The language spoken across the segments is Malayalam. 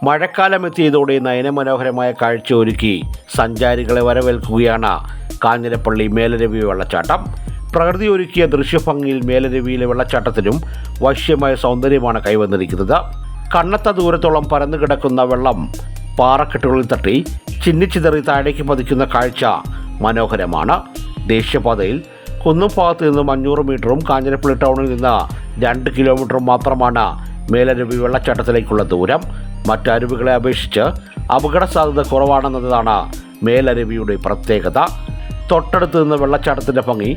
മഴക്കാലമെത്തിയതോടെ നയനമനോഹരമായ കാഴ്ച ഒരുക്കി സഞ്ചാരികളെ വരവേൽക്കുകയാണ് കാഞ്ഞിരപ്പള്ളി മേലരുവി വെള്ളച്ചാട്ടം. പ്രകൃതി ഒരുക്കിയ ദൃശ്യഭംഗിയിൽ മേലരുവിയിലെ വെള്ളച്ചാട്ടത്തിനും വശ്യമായ സൗന്ദര്യമാണ് കൈവന്നിരിക്കുന്നത്. കണ്ണത്ത ദൂരത്തോളം പരന്നു കിടക്കുന്ന വെള്ളം പാറക്കെട്ടുകളിൽ തട്ടി ചിന്നിച്ചിതറി താഴേക്ക് പതിക്കുന്ന കാഴ്ച മനോഹരമാണ്. ദേശീയപാതയിൽ കുന്നുംഭാഗത്ത് നിന്നും 500 മീറ്ററും കാഞ്ഞിരപ്പള്ളി ടൗണിൽ നിന്ന് 2 കിലോമീറ്ററും മാത്രമാണ് മേലരുവി വെള്ളച്ചാട്ടത്തിലേക്കുള്ള ദൂരം. മറ്റരുവികളെ അപേക്ഷിച്ച് അപകട സാധ്യത കുറവാണെന്നതാണ് മേലരുവിയുടെ പ്രത്യേകത. തൊട്ടടുത്ത് നിന്ന് വെള്ളച്ചാട്ടത്തിൻ്റെ ഭംഗി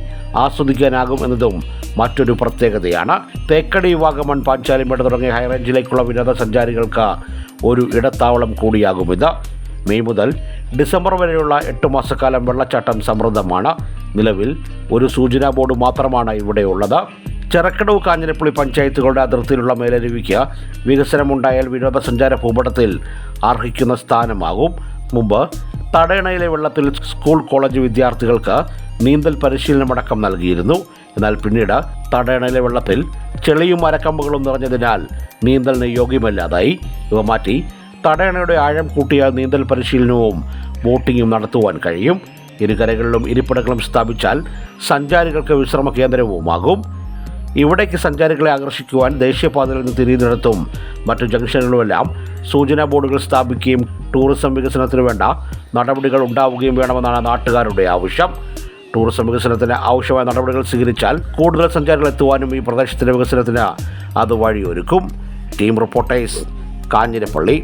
ആസ്വദിക്കാനാകും എന്നതും മറ്റൊരു പ്രത്യേകതയാണ്. തേക്കടി, വാഗമൺ, പാഞ്ചാലിമേട് തുടങ്ങിയ ഹൈറേഞ്ചിലേക്കുള്ള വിനോദസഞ്ചാരികൾക്ക് ഒരു ഇടത്താവളം കൂടിയാകും ഇത്. മെയ് മുതൽ ഡിസംബർ വരെയുള്ള 8 മാസക്കാലം വെള്ളച്ചാട്ടം സമൃദ്ധമാണ്. നിലവിൽ ഒരു സൂചനാ ബോർഡ് മാത്രമാണ് ഇവിടെയുള്ളത്. ചെറക്കടവ്, കാഞ്ഞിരപ്പള്ളി പഞ്ചായത്തുകളുടെ അതിർത്തിയിലുള്ള മേലരുവിക്ക് വികസനമുണ്ടായാൽ വിനോദസഞ്ചാര ഭൂപടത്തിൽ അർഹിക്കുന്ന സ്ഥാനമാകും. മുമ്പ് തടയണയിലെ വെള്ളത്തിൽ സ്കൂൾ, കോളേജ് വിദ്യാർത്ഥികൾക്ക് നീന്തൽ പരിശീലനമടക്കം നൽകിയിരുന്നു. എന്നാൽ പിന്നീട് തടയണയിലെ വെള്ളത്തിൽ ചെളിയും മരക്കമ്പുകളും നിറഞ്ഞതിനാൽ നീന്തലിന് യോഗ്യമല്ലാതായി. ഇവ മാറ്റി തടയണയുടെ ആഴം കൂട്ടിയ നീന്തൽ പരിശീലനവും ബോട്ടിങ്ങും നടത്തുവാൻ കഴിയും. ഇരുകരകളിലും ഇരിപ്പിടങ്ങളും സ്ഥാപിച്ചാൽ സഞ്ചാരികൾക്ക് വിശ്രമ കേന്ദ്രവുമാകും. ഇവിടേക്ക് സഞ്ചാരികളെ ആകർഷിക്കുവാൻ ദേശീയപാതയിൽ നിന്ന് തിരിയുന്നിടത്തും മറ്റു ജംഗ്ഷനുകളുമെല്ലാം സൂചനാ ബോർഡുകൾ സ്ഥാപിക്കുകയും ടൂറിസം വികസനത്തിന് വേണ്ട നടപടികൾ ഉണ്ടാവുകയും വേണമെന്നാണ് നാട്ടുകാരുടെ ആവശ്യം. ടൂറിസം വികസനത്തിന് ആവശ്യമായ നടപടികൾ സ്വീകരിച്ചാൽ കൂടുതൽ സഞ്ചാരികൾ എത്തുവാനും ഈ പ്രദേശത്തിൻ്റെ വികസനത്തിന് അത് വഴിയൊരുക്കും. Team reporters, Kanjirappally.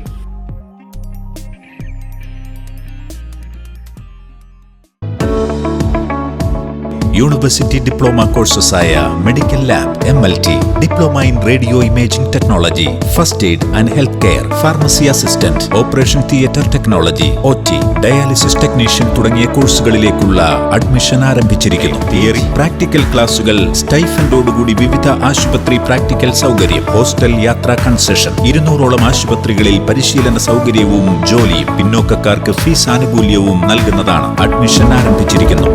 University diploma കോഴ്സസായ medical lab, MLT, diploma in radio imaging technology, first aid and health care, pharmacy assistant, operation theatre technology, OT, dialysis technician തുടങ്ങിയ കോഴ്സുകളിലേക്കുള്ള അഡ്മിഷൻ ആരംഭിച്ചിരിക്കുന്നു. തിയറി, പ്രാക്ടിക്കൽ ക്ലാസുകൾ, സ്റ്റൈഫൻഡോടുകൂടി വിവിധ ആശുപത്രി പ്രാക്ടിക്കൽ സൗകര്യം, ഹോസ്റ്റൽ, യാത്രാ കൺസെഷൻ, 200ഓളം ആശുപത്രികളിൽ പരിശീലന സൗകര്യവും ജോലിയും, പിന്നോക്കക്കാർക്ക് ഫീസ് ആനുകൂല്യവും നൽകുന്നതാണ്. അഡ്മിഷൻ ആരംഭിച്ചിരിക്കുന്നു.